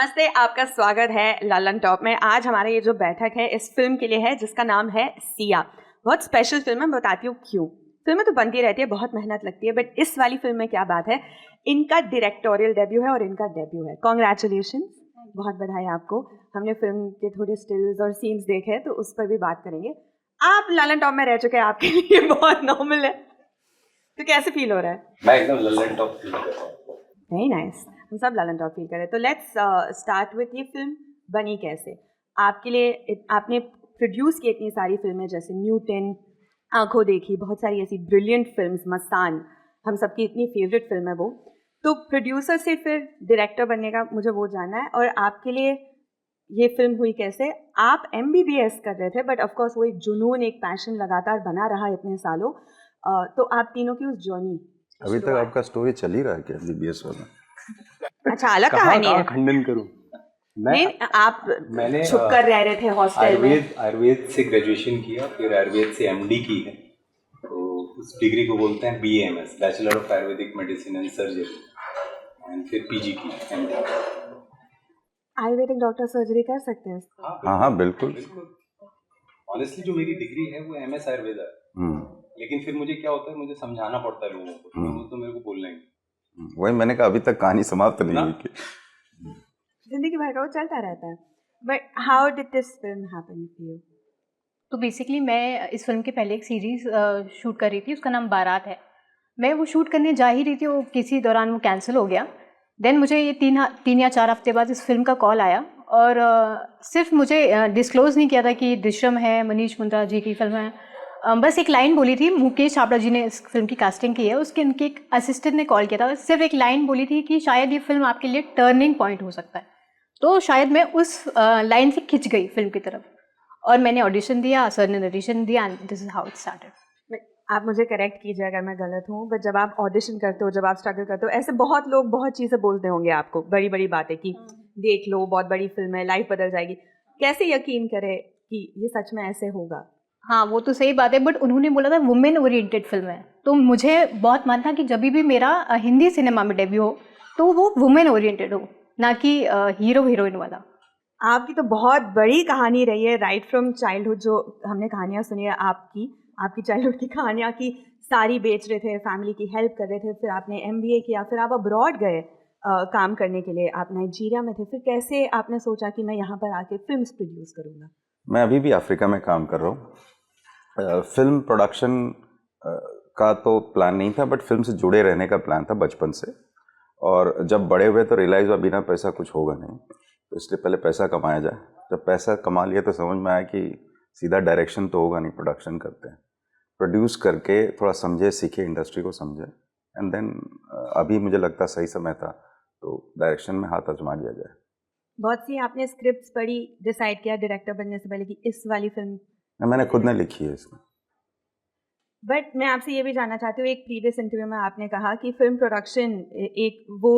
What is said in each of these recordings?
नमस्ते, आपका स्वागत है ललन टॉप में। आज हमारा ये जो बैठक है इस फिल्म के लिए है जिसका नाम है सिया। बहुत स्पेशल फिल्म है, मैं बताती हूँ क्यों। फिल्में तो बनती रहती है, बहुत मेहनत लगती है, बट इस वाली फिल्म में क्या बात है, इनका डायरेक्टोरियल डेब्यू है और इनका डेब्यू है। कॉन्ग्रेचुलेशन, बहुत बधाई आपको। हमने फिल्म के थोड़े स्टिल्स और सीन्स देखे हैं तो उस पर भी बात करेंगे। आप ललन टॉप में रह चुके हैं, आपके लिए बहुत नॉर्मल है, तो कैसे फील हो रहा है? मैं एकदम ललन टॉप फील कर रहा हूँ। वेरी नाइस, हम सब ललन टॉप फील करें। तो लेट्स स्टार्ट विथ ये फिल्म बनी कैसे आपके लिए। आपने प्रोड्यूस की इतनी सारी फिल्में जैसे न्यूटन, आंखों देखी, बहुत सारी ऐसी ब्रिलियंट फिल्म्स, मस्तान, हम सबकी इतनी फेवरेट फिल्म है वो। तो प्रोड्यूसर से फिर डायरेक्टर बनने का मुझे वो जानना है। और आपके लिए ये फिल्म हुई कैसे? आप MBBS कर रहे थे, बट ऑफकोर्स वो एक जुनून, एक पैशन लगातार बना रहा इतने सालों। तो आप तीनों की उस जर्नी। अभी तक आपका स्टोरी चल ही रहा है क्या MBBS वाला? अच्छा, अलग कहानी है। खंडन करूं नहीं, मैंने छुप कर रह रहे थे हॉस्टल में। आयुर्वेद से ग्रेजुएशन किया, फिर आयुर्वेद से MD की है। तो उस डिग्री को बोलते हैं BAMS, bachelor of Ayurvedic medicine and surgery, and फिर PG की MD। आयुर्वेदिक डॉक्टर सर्जरी कर सकते हैं? हाँ बिल्कुल। ऑनेस्टली जो मेरी डिग्री है वो MS आयुर्वेदा है, लेकिन फिर मुझे क्या होता है, मुझे समझाना पड़ता है लोगों को, वो तो मेरे को बोलना ही। वही मैंने कहा, अभी तक कहानी समाप्त नहीं हुई कि जिंदगी भर का वो चलता रहता है। But how did this film happen for you? तो बेसिकली मैं इस फिल्म के पहले एक सीरीज़ शूट कर रही थी, उसका नाम बारात है। मैं वो शूट करने जा ही रही थी, वो किसी दौरान वो कैंसिल हो गया। देन मुझे ये तीन या चार हफ्ते बाद इस फिल्म का कॉल आया, और सिर्फ मुझे डिस्क्लोज़ नहीं किया था कि दृश्यम है, मनीष मुंद्रा जी की फिल्म है। बस एक लाइन बोली थी, मुकेश छाबड़ा जी ने इस फिल्म की कास्टिंग की है, उसके उनके एक असिस्टेंट ने कॉल किया था, सिर्फ एक लाइन बोली थी कि शायद ये फिल्म आपके लिए टर्निंग पॉइंट हो सकता है। तो शायद मैं उस लाइन से खिंच गई फिल्म की तरफ, और मैंने ऑडिशन दिया, सर ने नरेशन दिया, and this is how it started. आप मुझे करेक्ट कीजिए अगर मैं गलत हूँ, बट जब आप ऑडिशन करते हो, जब आप स्ट्रगल करते हो, ऐसे बहुत लोग बहुत चीज़ें बोलते होंगे आपको, बड़ी बड़ी बातें कि देख लो, बहुत बड़ी फिल्म है, लाइफ बदल जाएगी। कैसे यकीन करें कि ये सच में ऐसे होगा? हाँ, वो तो सही बात है, बट उन्होंने बोला था वुमेन ओरिएंटेड फिल्म है, तो मुझे बहुत मन था कि जब भी मेरा हिंदी सिनेमा में डेब्यू हो तो वो वुमेन ओरिएंटेड हो, ना कि हीरो हीरोइन वाला। आपकी तो बहुत बड़ी कहानी रही है, राइट फ्रॉम चाइल्डहुड। जो हमने कहानियाँ सुनी है आपकी चाइल्डहुड की कहानियाँ, की साड़ी बेच रहे थे, फैमिली की हेल्प कर रहे थे, फिर आपने MBA किया, फिर आप अब्रॉड गए काम करने के लिए, आप नाइजीरिया में थे। फिर कैसे आपने सोचा कि मैं यहाँ पर आके फिल्म्स प्रोड्यूस करूँगा? मैं अभी भी अफ्रीका में काम कर रहा हूँ। फिल्म प्रोडक्शन का तो प्लान नहीं था, बट फिल्म से जुड़े रहने का प्लान था बचपन से। और जब बड़े हुए तो रियलाइज़ हुआ बिना पैसा कुछ होगा नहीं, तो इसलिए पहले पैसा कमाया जाए। जब पैसा कमा लिया तो समझ में आया कि सीधा डायरेक्शन तो होगा नहीं, प्रोडक्शन करते हैं, प्रोड्यूस करके थोड़ा समझे, सीखे, इंडस्ट्री को समझे, एंड देन अभी मुझे लगता सही समय था तो डायरेक्शन में हाथ आजमा लिया जाए। बहुत सी आपने स्क्रिप्ट्स पढ़ी, डिसाइड किया डायरेक्टर बनने से पहले कि इस वाली फिल्म मैंने खुद ने लिखी है इसमें। बट मैं आपसे ये भी जानना चाहती हूँ, एक प्रीवियस इंटरव्यू में आपने कहा कि फिल्म प्रोडक्शन एक वो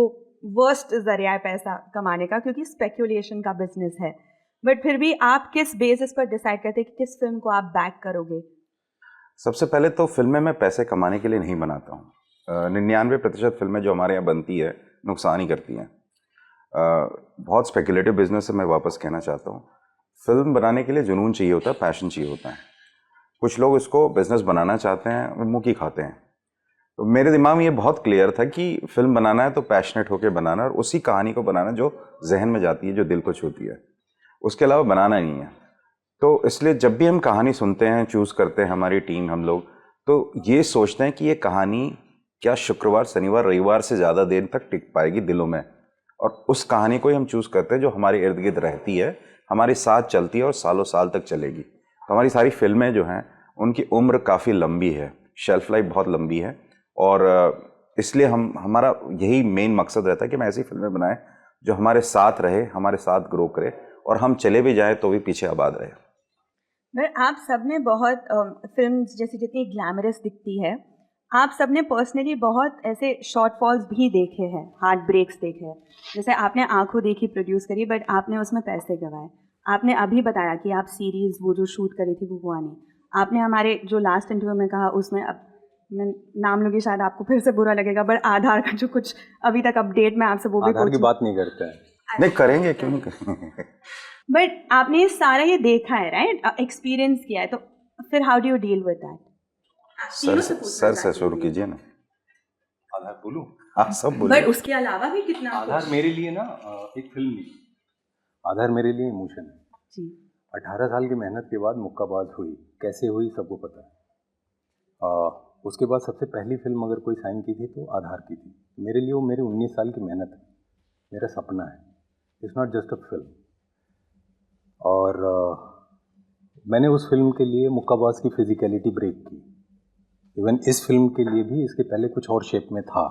वर्स्ट जरिया है पैसा कमाने का, क्योंकि स्पेक्यूलेशन का बिजनेस है। बट फिर भी आप किस बेसिस पर डिसाइड करते कि किस फिल्म को आप बैक करोगे? सबसे पहले तो फिल्में मैं पैसे कमाने के लिए नहीं बनाता हूँ। 99% फिल्में जो हमारे यहाँ बनती है नुकसान ही करती हैं। बहुत स्पेकुलेटिव बिजनेस से मैं वापस कहना चाहता हूँ। फिल्म बनाने के लिए जुनून चाहिए होता है, पैशन चाहिए होता है। कुछ लोग इसको बिजनेस बनाना चाहते हैं, वो मुँह की खाते हैं। तो मेरे दिमाग में ये बहुत क्लियर था कि फिल्म बनाना है तो पैशनेट होकर बनाना, और उसी कहानी को बनाना जो जहन में जाती है, जो दिल को छूती है, उसके अलावा बनाना नहीं है। तो इसलिए जब भी हम कहानी सुनते हैं, चूज़ करते हैं, हमारी टीम, हम लोग तो ये सोचते हैं कि ये कहानी क्या शुक्रवार, शनिवार, रविवार से ज़्यादा देर तक टिक पाएगी दिलों में, और उस कहानी को ही हम चूज़ करते हैं जो हमारे इर्द गिर्द रहती है, हमारे साथ चलती है और सालों साल तक चलेगी। तो हमारी सारी फिल्में जो हैं उनकी उम्र काफ़ी लंबी है, शेल्फ लाइफ बहुत लंबी है, और इसलिए हमारा यही मेन मकसद रहता है कि हम ऐसी फिल्में बनाएं जो हमारे साथ रहे, हमारे साथ ग्रो करे, और हम चले भी जाएं तो भी पीछे आबाद रहे। आप सबने बहुत फिल्म जैसी जितनी ग्लैमरस दिखती है, आप सबने पर्सनली बहुत ऐसे शॉर्टफॉल्स भी देखे हैं, हार्ट ब्रेक्स देखे हैं। जैसे आपने आंखों देखी प्रोड्यूस करी, बट आपने उसमें पैसे गंवाए। आपने अभी बताया कि आप सीरीज़ वो जो शूट करी थी वो हुआ नहीं। आपने हमारे जो लास्ट इंटरव्यू में कहा, उसमें अब मैं नाम लूँगी, शायद आपको फिर से बुरा लगेगा, बट आधार का जो कुछ अभी तक अपडेट में आपसे वो भी आधार की बात नहीं करते हैं। नहीं करेंगे, क्यों नहीं करेंगे। बट आपने सारा ये देखा है, राइट, एक्सपीरियंस किया है, तो फिर how do you deal with that? Sir से शुरू कीजिए ना। आधार बोलूं? आप सब बोलिए। बट उसके अलावा भी कितना आधार मेरे लिए ना एक फिल्म नहीं, आधार मेरे लिए इमोशन है। जी 18 साल की मेहनत के बाद मुक्काबाज हुई, कैसे हुई सबको पता है। उसके बाद सबसे पहली फिल्म अगर कोई साइन की थी तो आधार की थी। मेरे लिए वो मेरी 19 साल की मेहनत है, मेरा सपना है, it's not just a film. और मैंने उस फिल्म के लिए मुक्काबाज की फिजिकलिटी ब्रेक की। इवन इस फिल्म के लिए भी इसके पहले कुछ और शेप में था,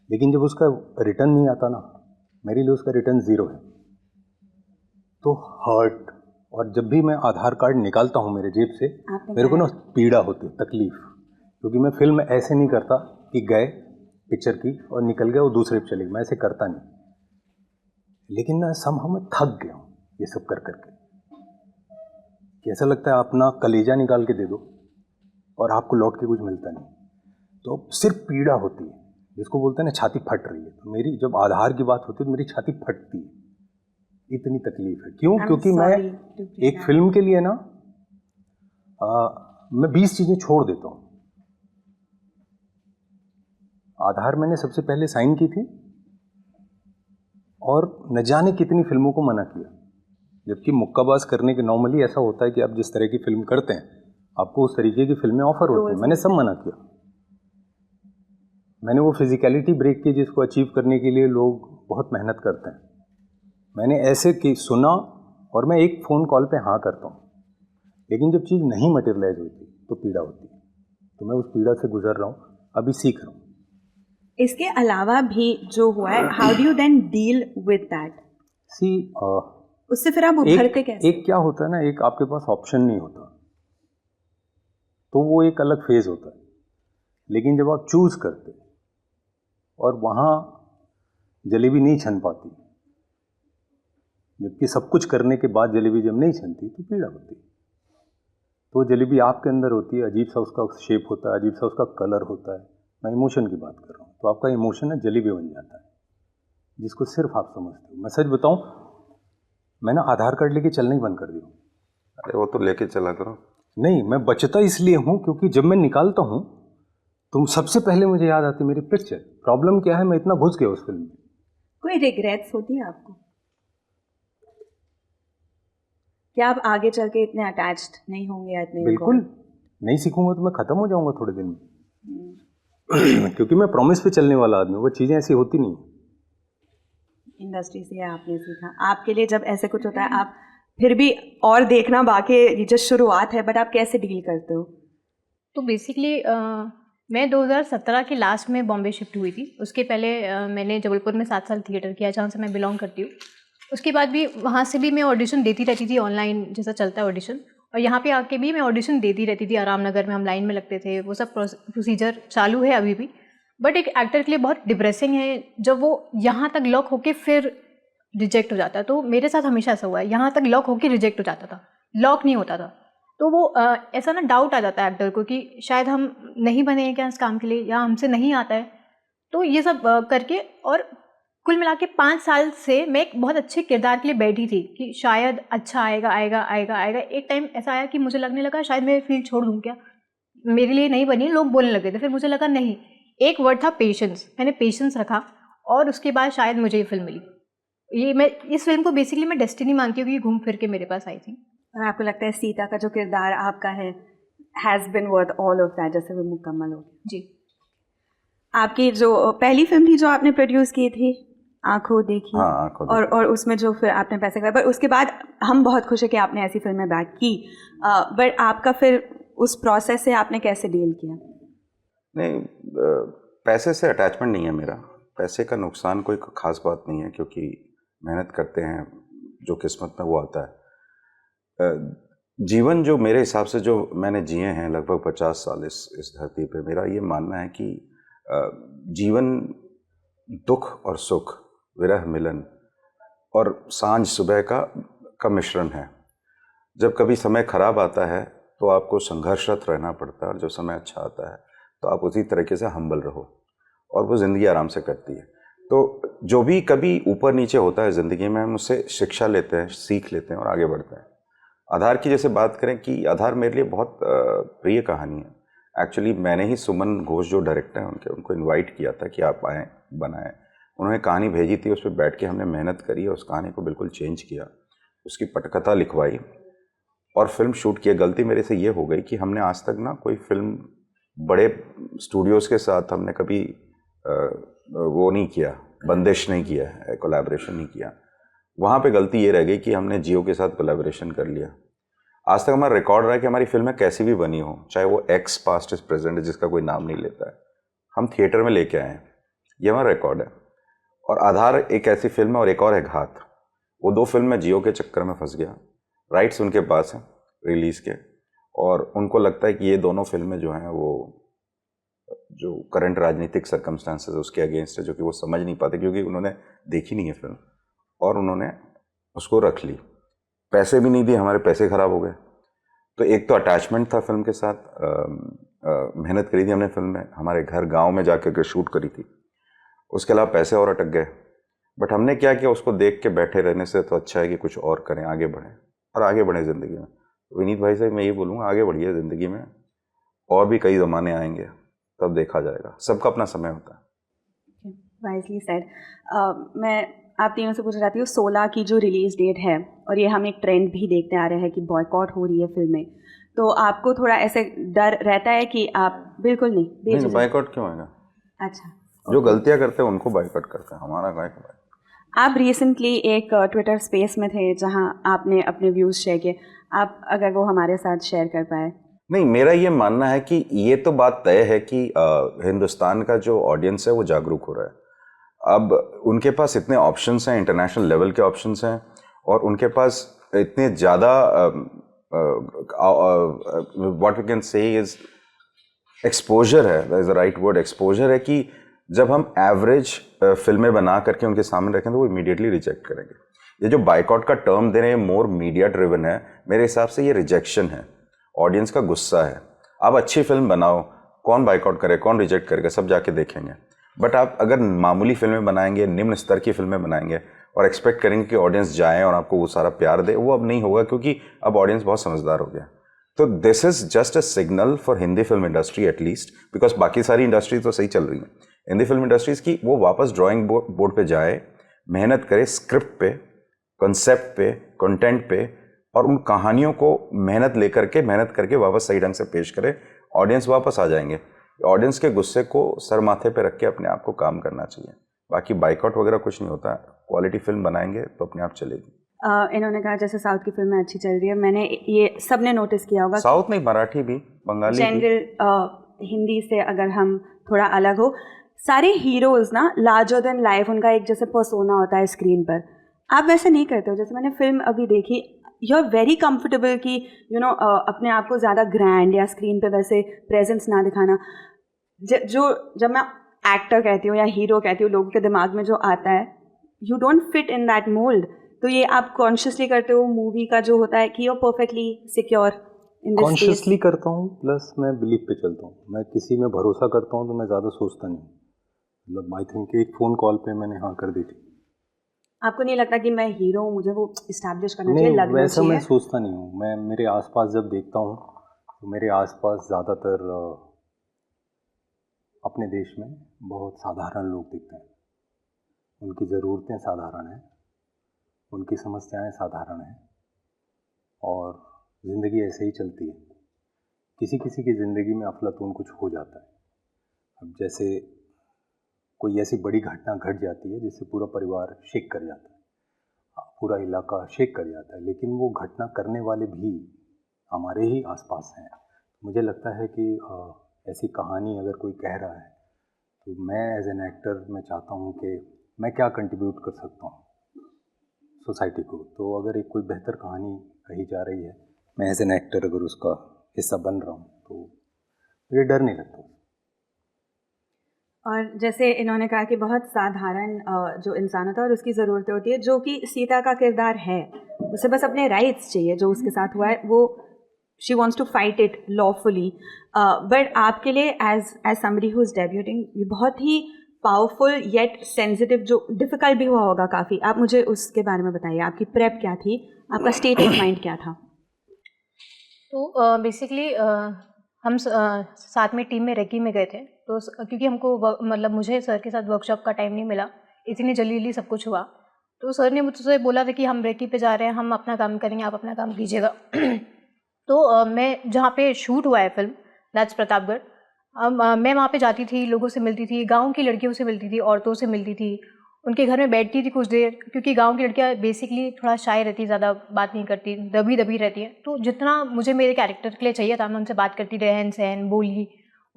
लेकिन जब उसका रिटर्न नहीं आता ना, मेरे लिए उसका रिटर्न ज़ीरो है, तो हर्ट। और जब भी मैं आधार कार्ड निकालता हूँ मेरे जेब से, मेरे को ना पीड़ा होती है, तकलीफ, क्योंकि मैं फिल्म ऐसे नहीं करता कि गए पिक्चर की और निकल गए और दूसरे पे चले गए, मैं ऐसे करता नहीं। लेकिन ना somehow मैं थक गया हूँ ये सब कर करके, कि ऐसा लगता है अपना कलेजा निकाल के दे दो और आपको लौट के कुछ मिलता नहीं, तो सिर्फ पीड़ा होती है, जिसको बोलते हैं ना छाती फट रही है। तो मेरी जब आधार की बात होती है तो मेरी छाती फटती है, इतनी तकलीफ है। क्यों? क्योंकि मैं एक फिल्म के लिए ना मैं 20 चीज़ें छोड़ देता हूँ। आधार मैंने सबसे पहले साइन की थी और न जाने कितनी फिल्मों को मना किया, जबकि मुक्काबाज करने के नॉर्मली ऐसा होता है कि आप जिस तरह की फिल्म करते हैं आपको उस तरीके की फिल्में ऑफर होती हैं। मैंने सब मना किया। मैंने वो फिजिकलिटी ब्रेक की जिसको अचीव करने के लिए लोग बहुत मेहनत करते हैं, मैंने ऐसे कि सुना और मैं एक फ़ोन कॉल पे हाँ करता हूँ, लेकिन जब चीज़ नहीं मटेरियलाइज होती तो पीड़ा होती है। तो मैं उस पीड़ा से गुजर रहा हूँ, अभी सीख रहा हूँ। इसके अलावा भी जो हुआ है, how do you then deal with that? See उससे फिर आप उभरते कैसे? एक क्या होता है ना, एक आपके पास ऑप्शन नहीं होता, तो वो एक अलग फेज होता है। लेकिन जब आप चूज करते और वहाँ जलेबी नहीं छन पाती, जबकि सब कुछ करने के बाद जलेबी जब नहीं छनती तो पीड़ा होती है। तो जलेबी आपके अंदर होती है, अजीब सा उसका शेप होता है, अजीब सा उसका कलर होता है। मैं इमोशन की बात कर रहा हूँ, तो आपका इमोशन है जलेबी बन जाता है, जिसको सिर्फ आप समझते हो। मैं सच बताऊँ, मैंने आधार कार्ड लेके चलना ही बंद कर दिया। अरे वो तो लेके चला करो। नहीं, मैं बचता इसलिए हूँ क्योंकि जब मैं निकालता हूँ तो सबसे पहले मुझे याद आती मेरी पिक्चर। प्रॉब्लम क्या है, मैं इतना घुस गया उस फिल्म में। कोई रिग्रेट्स होती है आपको? क्या आप आगे चल के इतने अटैच्ड नहीं होंगे या इतने? बिल्कुल नहीं, सीखूंगा तो मैं ख़त्म हो जाऊंगा थोड़े दिन में। क्योंकि मैं प्रॉमिस पे चलने वाला आदमी हूँ, वो चीज़ें ऐसी होती नहीं। इंडस्ट्री से आपने सीखा। आपके लिए जब ऐसे कुछ होता है, आप फिर भी और देखना बाकी, ये जो शुरुआत है, बट आप कैसे डील करते हो? तो बेसिकली मैं 2017 के लास्ट में बॉम्बे शिफ्ट हुई थी। उसके पहले मैंने जबलपुर में 7 साल थिएटर किया, जहाँ से मैं बिलोंग करती हूँ। उसके बाद भी वहाँ से भी मैं ऑडिशन देती रहती थी, ऑनलाइन जैसा चलता है ऑडिशन, और यहाँ पे आके भी मैं ऑडिशन देती रहती थी। आराम नगर में हम लाइन में लगते थे, वो सब प्रोसीजर चालू है अभी भी। बट एक एक्टर के लिए बहुत डिप्रेसिंग है जब वो यहाँ तक लॉक होके फिर रिजेक्ट हो जाता है। तो मेरे साथ हमेशा ऐसा हुआ है, यहाँ तक लॉक होके रिजेक्ट हो जाता था, लॉक नहीं होता था। तो वो ऐसा ना डाउट आ जाता है एक्टर को कि शायद हम नहीं बने हैं क्या इस काम के लिए, या हमसे नहीं आता है। तो ये सब करके, और कुल मिला के 5 साल से मैं एक बहुत अच्छे किरदार के लिए बैठी थी कि शायद अच्छा आएगा आएगा आएगा आएगा। एक टाइम ऐसा आया कि मुझे लगने लगा शायद मैं फील्ड छोड़ दूँ क्या, मेरे लिए नहीं बनी। लोग बोलने लगे थे, फिर मुझे लगा नहीं, एक वर्ड था पेशेंस। मैंने पेशेंस रखा और उसके बाद शायद मुझे ये फिल्म मिली। ये मैं इस फिल्म को बेसिकली मैं डेस्टिनी मानती हूँ कि घूम फिर के मेरे पास आई थी। और आपको लगता है सीता का जो किरदार आपका है has been worth all of that, जैसे वो मुकम्मल हो? जी। आपकी जो पहली फिल्म थी जो आपने प्रोड्यूस की थी, आंखों देखी, हाँ, आंखों देखी। और उसमें जो फिर आपने पैसे कमाए, पर उसके बाद हम बहुत खुश हैं कि आपने ऐसी फिल्में बैक की, बट आपका फिर उस प्रोसेस से आपने कैसे डील किया? नहीं, पैसे से अटैचमेंट नहीं है मेरा। पैसे का नुकसान कोई ख़ास बात नहीं है, क्योंकि मेहनत करते हैं, जो किस्मत में वो आता है। जीवन जो मेरे हिसाब से जो मैंने जिए हैं लगभग 50 साल इस धरती पे, मेरा ये मानना है कि जीवन दुख और सुख, विरह मिलन और सांझ सुबह का मिश्रण है। जब कभी समय खराब आता है तो आपको संघर्षरत रहना पड़ता है, और जब समय अच्छा आता है तो आप उसी तरीके से हम्बल रहो, और वो ज़िंदगी आराम से कटती है। तो जो भी कभी ऊपर नीचे होता है ज़िंदगी में, हम उससे शिक्षा लेते हैं, सीख लेते हैं और आगे बढ़ते हैं। आधार की जैसे बात करें कि आधार मेरे लिए बहुत प्रिय कहानी है। एक्चुअली मैंने ही सुमन घोष जो डायरेक्टर हैं उनको इनवाइट किया था कि आप आएँ, बनाएं। उन्होंने कहानी भेजी थी, उस पर बैठ के हमने मेहनत करी और उस कहानी को बिल्कुल चेंज किया, उसकी पटकथा लिखवाई और फिल्म शूट किया। गलती मेरे से ये हो गई कि हमने आज तक ना कोई फिल्म बड़े स्टूडियोज़ के साथ हमने कभी वो नहीं किया, बंदिश नहीं किया है, कोलैबोरेशन नहीं किया। वहाँ पे गलती ये रह गई कि हमने जियो के साथ कोलैबोरेशन कर लिया। आज तक हमारा रिकॉर्ड रहा है कि हमारी फिल्में कैसी भी बनी हो, चाहे वो एक्स पास्ट इज प्रेजेंट है जिसका कोई नाम नहीं लेता है, हम थिएटर में लेके आए हैं, ये हमारा रिकॉर्ड है। और आधार एक ऐसी फिल्म है और एक और है घात। वो दो फिल्म में जियो के चक्कर में फंस गया, राइट्स उनके पास हैं रिलीज़ के, और उनको लगता है कि ये दोनों फिल्में जो हैं वो जो करंट राजनीतिक सर्कमस्टांसेस है उसके अगेंस्ट है, जो कि वो समझ नहीं पाते क्योंकि उन्होंने देखी नहीं है फिल्म, और उन्होंने उसको रख ली। पैसे भी नहीं दिए, हमारे पैसे ख़राब हो गए। तो एक तो अटैचमेंट था फिल्म के साथ, मेहनत करी थी हमने फिल्म में, हमारे घर गांव में जाकर के शूट करी थी, उसके अलावा पैसे और अटक गए। बट हमने क्या किया, उसको देख के बैठे रहने से तो अच्छा है कि कुछ और करें, आगे बढ़ें और आगे बढ़ें ज़िंदगी में। विनीत भाई से मैं ये बोलूँगा, आगे बढ़िए ज़िंदगी में, और भी कई ज़माने आएंगे, तब देखा जाएगा, सबका अपना समय होता है। Wisely said. मैं आप तीनों से पूछना चाहती हूँ, 16 की जो रिलीज़ डेट है, और ये हम एक ट्रेंड भी देखते आ रहे हैं कि बॉयकॉट हो रही है फिल्में, तो आपको थोड़ा ऐसे डर रहता है कि आप बिल्कुल नहीं बाइकआउट क्यों आएगा? अच्छा, जो गलतियाँ करते हैं उनको बाइकआउट करते हैं, हमारा बाइकआउट। आप रिसेंटली एक ट्विटर स्पेस में थे जहाँ आपने अपने व्यूज़ शेयर किए, आप अगर वो हमारे साथ शेयर कर पाए। नहीं, मेरा ये मानना है कि ये तो बात तय है कि हिंदुस्तान का जो ऑडियंस है वो जागरूक हो रहा है। अब उनके पास इतने ऑप्शंस हैं, इंटरनेशनल लेवल के ऑप्शंस हैं, और उनके पास इतने ज़्यादा what we can say is exposure है, that is the right word, exposure है, कि जब हम एवरेज फिल्में बना करके उनके सामने रखें तो वो इमीडिएटली रिजेक्ट करेंगे। ये जो बाइकआउट का टर्म दे रहे हैं, मोर मीडिया ड्रिवन है, मेरे हिसाब से ये रिजेक्शन है, ऑडियंस का गुस्सा है। आप अच्छी फिल्म बनाओ, कौन बाइकआउट करे, कौन रिजेक्ट करेगा, सब जाके देखेंगे। बट आप अगर मामूली फिल्में बनाएंगे, निम्न स्तर की फिल्में बनाएंगे और एक्सपेक्ट करेंगे कि ऑडियंस जाए और आपको वो सारा प्यार दे, वो अब नहीं होगा, क्योंकि अब ऑडियंस बहुत समझदार हो गया। तो this is just a signal for Hindi film industry at least, because बाकी सारी इंडस्ट्री तो सही चल रही है, हिंदी फिल्म इंडस्ट्रीज की वो वापस ड्राइंग बोर्ड पे जाए, मेहनत करे स्क्रिप्ट पे, कॉन्सेप्ट पे, कंटेंट पे, और उन कहानियों को मेहनत करके वापस सही ढंग से पेश करे, ऑडियंस वापस आ जाएंगे। ऑडियंस के गुस्से को सर माथे पे रख के अपने आप को काम करना चाहिए, बाकी बाइकआउट वगैरह कुछ नहीं होता। क्वालिटी फिल्म बनाएंगे तो अपने आप चलेगी। इन्होंने कहा जैसे साउथ की फिल्में अच्छी चल रही है, मैंने ये सबने नोटिस किया होगा, साउथ नहीं, मराठी भी, बंगाली भी। जनरल हिंदी से अगर हम थोड़ा अलग हो, सारे हीरोज़ ना लार्जर देन लाइफ, उनका एक जैसे पर्सोना होता है स्क्रीन पर। आप वैसे नहीं करते हो। जैसे मैंने फिल्म अभी देखी, यू आर वेरी कंफर्टेबल कि यू नो अपने आप को ज़्यादा ग्रैंड या स्क्रीन पे वैसे प्रेजेंस ना दिखाना। जब मैं एक्टर कहती हूँ या हीरो कहती हूँ, लोगों के दिमाग में जो आता है, you don't fit in that mould. तो ये आप कॉन्शियसली करते हो मूवी का जो होता है कि you are perfectly secure in this space? Consciously करता हूँ, प्लस मैं बिलीव पे चलता हूँ। मैं किसी में भरोसा करता हूँ तो मैं ज़्यादा सोचता नहीं। मतलब आई थिंक एक फ़ोन कॉल पे मैंने हाँ कर दी थी। आपको नहीं लगता कि मैं हीरो हूँ, मुझे वो इस्टेब्लिश करना चाहिए, नहीं, लगना वैसा चाहिए? मैं सोचता नहीं हूँ। मैं मेरे आसपास जब देखता हूँ तो मेरे आसपास ज़्यादातर अपने देश में बहुत साधारण लोग दिखते हैं। उनकी ज़रूरतें साधारण हैं, उनकी समस्याएं साधारण हैं, और ज़िंदगी ऐसे ही चलती है। किसी किसी की ज़िंदगी में अफलातून कुछ हो जाता है। अब जैसे कोई ऐसी बड़ी घटना घट जाती है जिससे पूरा परिवार शेक कर जाता है, पूरा इलाका शेक कर जाता है, लेकिन वो घटना करने वाले भी हमारे ही आसपास हैं। मुझे लगता है कि ऐसी कहानी अगर कोई कह रहा है तो मैं एज एन एक्टर मैं चाहता हूँ कि मैं क्या कंट्रीब्यूट कर सकता हूँ सोसाइटी को। तो अगर एक कोई बेहतर कहानी कही जा रही है, मैं एज एन एक्टर अगर उसका हिस्सा बन रहा हूँ तो मुझे डर नहीं लगता। और जैसे इन्होंने कहा कि बहुत साधारण जो इंसान होता है और उसकी ज़रूरतें होती है, जो कि सीता का किरदार है, उसे बस अपने राइट्स चाहिए। जो उसके साथ हुआ है वो she wants to fight it lawfully, but आपके लिए as somebody who is debuting, ये बहुत ही पावरफुल येट सेंसिटिव, जो डिफ़िकल्ट भी हुआ होगा काफ़ी, आप मुझे उसके बारे में बताइए। आपकी प्रेप क्या थी, आपका स्टेट ऑफ माइंड क्या था? तो बेसिकली हम साथ में टीम में रेकी में गए थे, तो क्योंकि हमको मतलब मुझे सर के साथ वर्कशॉप का टाइम नहीं मिला, इतनी जल्दी सब कुछ हुआ। तो सर ने मुझसे बोला था कि हम रेकी पे जा रहे हैं, हम अपना काम करेंगे, आप अपना काम कीजिएगा। तो मैं जहाँ पे शूट हुआ है फिल्म, दैट्स प्रतापगढ़, मैं वहाँ पे जाती थी, लोगों से मिलती थी, गांव की लड़कियों से मिलती थी, औरतों से मिलती थी, उनके घर में बैठती थी कुछ देर, क्योंकि गांव की लड़कियाँ बेसिकली थोड़ा शाय रहती, ज़्यादा बात नहीं करती, दबी दबी रहती हैं। तो जितना मुझे मेरे कैरेक्टर के लिए चाहिए था, मैं उनसे बात करती, रहन सहन, बोली,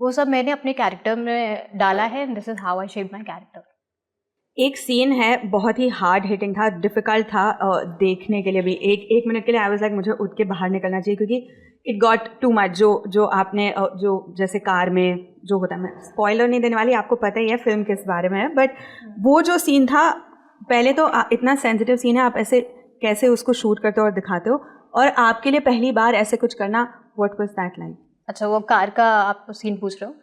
वो सब मैंने अपने कैरेक्टर में डाला है। This is how I shape my character. एक सीन है, बहुत ही हार्ड हिटिंग था, डिफ़िकल्ट था देखने के लिए भी। एक मिनट के लिए आई वाज लाइक मुझे उठ के बाहर निकलना चाहिए, क्योंकि इट गॉट टू मच। जो आपने जो जैसे कार में जो होता है, मैं स्पॉइलर नहीं देने वाली, आपको पता ही है फिल्म किस बारे में है, बट वो जो सीन था, पहले तो इतना सेंसिटिव सीन है, आप ऐसे कैसे उसको शूट करते हो और दिखाते हो, और आपके लिए पहली बार ऐसे कुछ करना, व्हाट वाज दैट लाइक? अच्छा, वो कार का आप सीन पूछ रहे हो?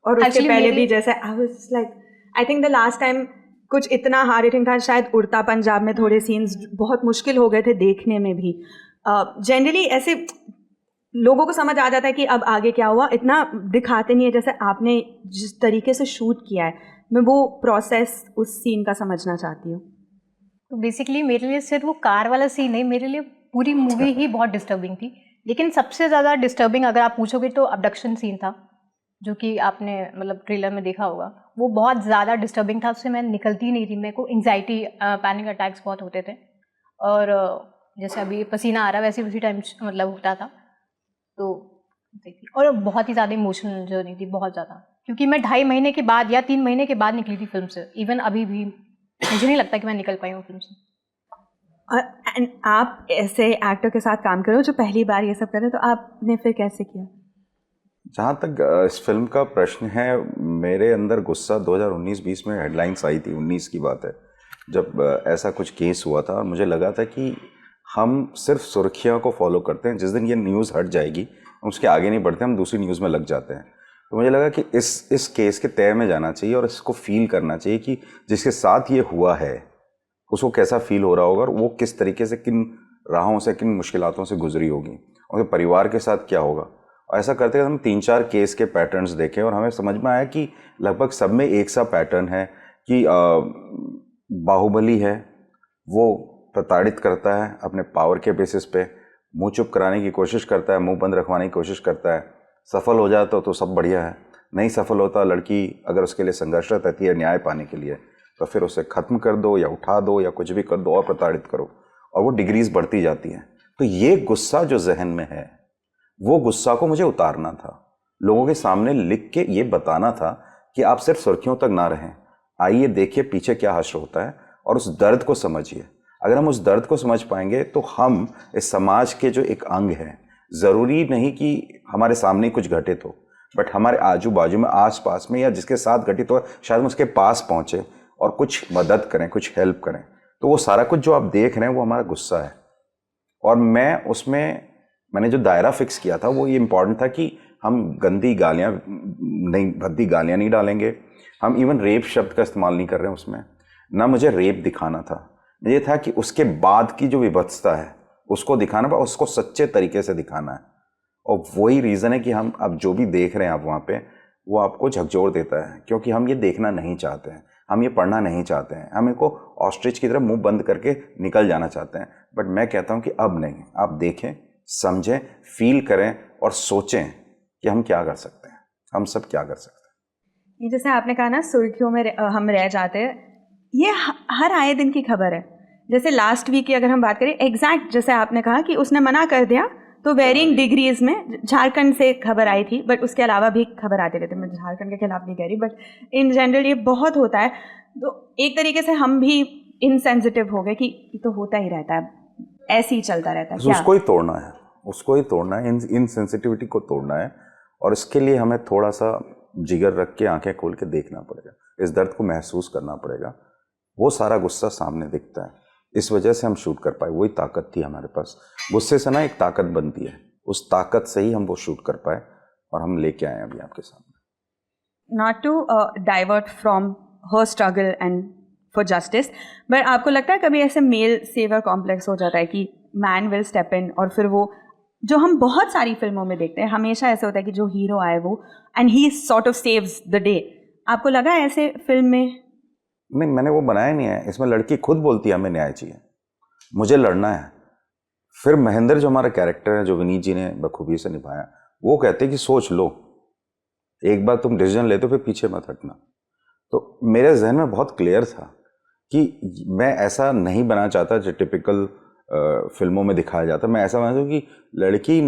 और उसके Actually, पहले मेरी- भी जैसे I was like, I think the last time कुछ इतना हार्ड हिटिंग था, शायद उड़ता पंजाब में थोड़े सीन्स बहुत मुश्किल हो गए थे देखने में भी। जनरली ऐसे लोगों को समझ आ जाता है कि अब आगे क्या हुआ, इतना दिखाते नहीं है जैसे आपने जिस तरीके से शूट किया है। मैं वो प्रोसेस उस सीन का समझना चाहती हूँ। तो बेसिकली मेरे लिए सिर्फ वो कार वाला सीन नहीं, मेरे लिए पूरी मूवी ही बहुत डिस्टर्बिंग थी। लेकिन सबसे ज़्यादा डिस्टर्बिंग अगर आप पूछोगे तो अबडक्शन सीन था, जो कि आपने मतलब ट्रेलर में देखा होगा। वो बहुत ज़्यादा डिस्टर्बिंग था, उससे मैं निकलती नहीं थी, मेरे को एंग्जाइटी, पैनिक अटैक्स बहुत होते थे। और जैसे अभी पसीना आ रहा है वैसे उसी टाइम मतलब होता था। तो देखिए, और बहुत ही ज़्यादा इमोशनल जर्नी थी, बहुत ज़्यादा, क्योंकि मैं 2.5 महीने के बाद या 3 महीने के बाद निकली थी फिल्म से। इवन अभी भी मुझे नहीं लगता कि मैं निकल पाई हूँ फिल्म से। और आप ऐसे एक्टर के साथ काम करो जो पहली बार ये सब करे, तो आपने फिर कैसे किया? जहाँ तक इस फिल्म का प्रश्न है, मेरे अंदर गुस्सा 2019-20 में हेडलाइंस आई थी, 19 की बात है, जब ऐसा कुछ केस हुआ था और मुझे लगा था कि हम सिर्फ सुर्खियों को फॉलो करते हैं, जिस दिन ये न्यूज़ हट जाएगी हम उसके आगे नहीं बढ़ते, हम दूसरी न्यूज़ में लग जाते हैं। तो मुझे लगा कि इस केस के तय में जाना चाहिए और इसको फील करना चाहिए कि जिसके साथ ये हुआ है उसको कैसा फील हो रहा होगा और वो किस तरीके से, किन राहों से, किन मुश्किलातों से गुजरी होगी, और परिवार के साथ क्या होगा। और ऐसा करते हम 3-4 केस के पैटर्न्स देखे और हमें समझ में आया कि लगभग सब में एक सा पैटर्न है कि बाहुबली है, वो प्रताड़ित करता है अपने पावर के बेसिस पे, मुंह चुप कराने की कोशिश करता है, मुंह बंद रखवाने की कोशिश करता है, सफल हो जाता तो सब बढ़िया है, नहीं सफल होता, लड़की अगर उसके लिए संघर्षरत रहती है न्याय पाने के लिए, तो फिर उसे ख़त्म कर दो या उठा दो या कुछ भी कर दो और प्रताड़ित करो, और वो डिग्रीज बढ़ती जाती हैं। तो ये गुस्सा जो जहन में है, वो गुस्सा को मुझे उतारना था, लोगों के सामने लिख के ये बताना था कि आप सिर्फ सुर्खियों तक ना रहें, आइए देखिए पीछे क्या हश्र होता है और उस दर्द को समझिए। अगर हम उस दर्द को समझ पाएंगे तो हम इस समाज के जो एक अंग हैं, ज़रूरी नहीं कि हमारे सामने कुछ घटित हो, बट हमारे आजू बाजू में, आस पास में, या जिसके साथ घटित हो शायद हम उसके पास पहुँचे और कुछ मदद करें, कुछ हेल्प करें। तो वो सारा कुछ जो आप देख रहे हैं वो हमारा गुस्सा है। और मैंने जो दायरा फिक्स किया था वो ये इम्पॉर्टेंट था कि हम गंदी गालियाँ नहीं, भद्दी गालियाँ नहीं डालेंगे, हम इवन रेप शब्द का इस्तेमाल नहीं कर रहे हैं उसमें, ना मुझे रेप दिखाना था, ये था कि उसके बाद की जो विभत्सता है उसको दिखाना, पर उसको सच्चे तरीके से दिखाना है। और वही रीज़न है कि हम अब जो भी देख रहे हैं आप वहाँ पे, वो आपको झकझोर देता है, क्योंकि हम ये देखना नहीं चाहते हैं, हम ये पढ़ना नहीं चाहते हैं, हम इनको ऑस्ट्रिच की तरह मुंह बंद करके निकल जाना चाहते हैं। बट मैं कहता हूँ कि अब नहीं, आप देखें, समझें, फील करें और सोचें कि हम क्या कर सकते हैं, हम सब क्या कर सकते हैं। ये जैसे आपने कहा ना, सुर्खियों में हम रह जाते हैं, ये हर आए दिन की खबर है। जैसे लास्ट वीक की अगर हम बात करें, एग्जैक्ट जैसे आपने कहा कि उसने मना कर दिया, तो वेरिंग डिग्रीज में झारखंड से खबर आई थी, बट उसके अलावा भी खबर आती रहती है। मैं झारखंड के खिलाफ नहीं कह रही, बट इन जनरल ये बहुत होता है। तो एक तरीके से हम भी इनसेंसिटिव हो गए कि ये तो होता ही रहता है, ऐसे ही चलता रहता है। क्या उसको ही तोड़ना है, इन सेंसिटिविटी को तोड़ना है, और इसके लिए हमें थोड़ा सा जिगर रख के, आंखें खोल के देखना पड़ेगा, इस दर्द को महसूस करना पड़ेगा। वो सारा गुस्सा सामने दिखता है, इस वजह से हम शूट कर पाए, वही ताकत थी हमारे पास। गुस्से से ना एक ताकत बनती है, उस ताकत से ही हम वो शूट कर पाए और हम लेके आए अभी आपके सामने। Not to divert from her struggle and for justice. But आपको लगता है कभी ऐसे मेल सेवर कॉम्प्लेक्स हो जाता है कि मैन विल स्टेप इन, और फिर वो जो हम बहुत सारी फिल्मों में देखते हैं हमेशा ऐसा होता है कि जो हीरो आए वो and he sort of saves the day. आपको लगा है ऐसे फिल्म में? नहीं, मैंने वो बनाया नहीं है. इसमें लड़की खुद बोलती है हमें न्याय चाहिए, मुझे लड़ना है. फिर महेंद्र जो हमारा कैरेक्टर है, जो विनीत जी ने बखूबी से निभाया, वो कहते हैं कि सोच लो, एक बार तुम डिसीजन लेते हो फिर पीछे मत हटना. तो मेरे जहन में बहुत क्लियर था कि मैं ऐसा नहीं बनाना चाहता जो टिपिकल फिल्मों में दिखाया जाता. मैं ऐसा बनाता हूँ कि लड़की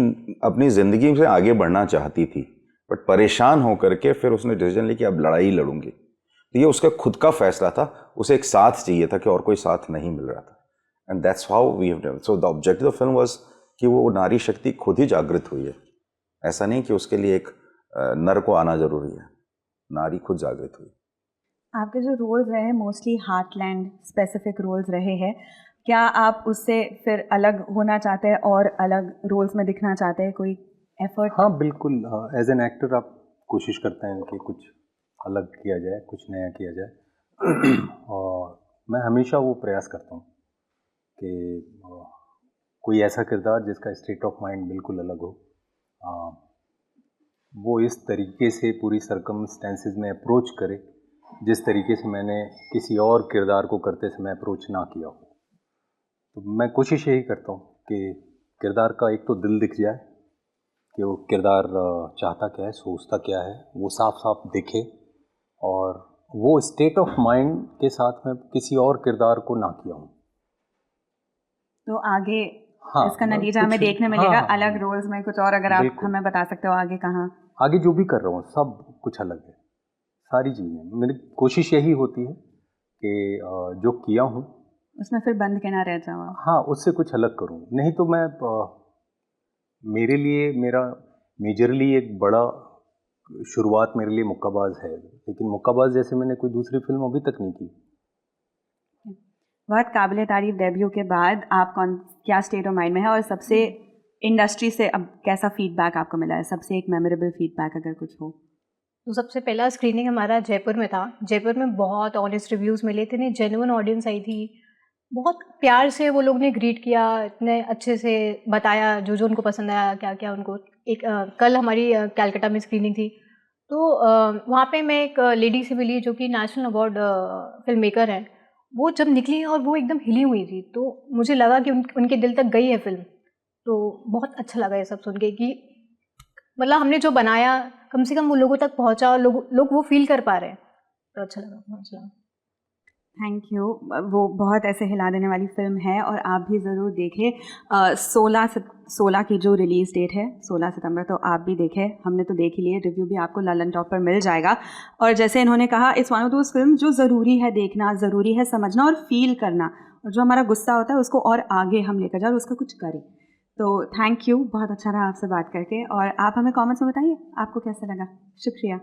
अपनी ज़िंदगी से आगे बढ़ना चाहती थी, बट परेशान होकर के फिर उसने डिसीजन ली कि अब लड़ाई लड़ूंगी. तो ये उसका खुद का फैसला था, उसे एक साथ चाहिए था कि और कोई साथ नहीं मिल रहा था. And that's how we have done. So the objective of film was कि वो नारी शक्ति खुद ही जागृत हुई है. ऐसा नहीं कि उसके लिए एक नर को आना जरूरी है, नारी खुद जागृत हुई. आपके जो रोल्स रहे मोस्टली हार्टलैंड स्पेसिफिक रोल्स रहे हैं, क्या आप उससे फिर अलग होना चाहते हैं और अलग रोल्स में दिखना चाहते हैं? कोई एफर्ट? हाँ बिल्कुल. एज एन एक्टर आप कोशिश करते हैं कि कुछ अलग किया जाए, कुछ नया किया जाए. और मैं हमेशा वो प्रयास करता हूँ कि कोई ऐसा किरदार जिसका स्टेट ऑफ माइंड बिल्कुल अलग हो, वो इस तरीके से पूरी सरकमस्टेंसेस में अप्रोच करे जिस तरीके से मैंने किसी और किरदार को करते समय अप्रोच ना किया हो. तो मैं कोशिश यही करता हूँ कि किरदार का एक तो दिल दिख जाए कि वो किरदार चाहता क्या है, सोचता क्या है, वो साफ साफ दिखे, और वो स्टेट ऑफ माइंड के साथ में किसी और किरदार को ना किया हूँ. तो आगे हाँ, इसका नतीजा हमें देखने मिलेगा अलग रोल्स में कुछ और. अगर आप हमें बता सकते हो आगे कहाँ? आगे जो भी कर रहा हूँ सब कुछ अलग है, सारी चीज़ें. मेरी कोशिश यही होती है कि जो किया हूँ उसमें फिर बंद के ना रह जाओ. हाँ, उससे कुछ अलग करूँ. नहीं तो मैं मेरे लिए मेरा मेजरली एक बड़ा शुरुआत मेरे लिए मुक्काबाज है, लेकिन मुक्काबाज जैसे मैंने कोई दूसरी फिल्म अभी तक नहीं की. बहुत काबिल तारीफ डेब्यू के बाद आप क्या स्टेट ऑफ माइंड में है, और सबसे इंडस्ट्री से अब कैसा फीडबैक आपको मिला है? सबसे एक मेमोरेबल फीडबैक अगर कुछ हो. तो सबसे पहला स्क्रीनिंग हमारा जयपुर में था. जयपुर में बहुत ऑनेस्ट रिव्यूज़ मिले थे, इतनी जेन्युइन ऑडियंस आई थी, बहुत प्यार से वो लोग ने ग्रीट किया, इतने अच्छे से बताया जो जो उनको पसंद आया, क्या क्या उनको. एक कल हमारी कैलकाटा में स्क्रीनिंग थी, तो वहाँ पे मैं एक लेडी से मिली जो कि नेशनल अवार्ड फिल्म मेकर हैं. वो जब निकली और वो एकदम हिली हुई थी, तो मुझे लगा कि उनके दिल तक गई है फिल्म. तो बहुत अच्छा लगा ये सब सुन के कि मतलब हमने जो बनाया कम से कम वो लोगों तक पहुंचा और लोग वो फील कर पा रहे हैं. तो अच्छा लगा, बहुत अच्छा लगा. Thank you. वो बहुत ऐसे हिला देने वाली फिल्म है और आप भी ज़रूर देखें. 16 की जो रिलीज़ डेट है 16 सितंबर, तो आप भी देखें. हमने तो देख ही लिए, रिव्यू भी आपको ललन टॉप पर मिल जाएगा. और जैसे इन्होंने कहा, it's one of those film जो ज़रूरी है देखना, ज़रूरी है समझना और फील करना, और जो हमारा गुस्सा होता है उसको और आगे हम लेकर जाए और उसका कुछ करें. तो थैंक यू, बहुत अच्छा रहा आपसे बात करके. और आप हमें कमेंट्स में बताइए आपको कैसा लगा. शुक्रिया.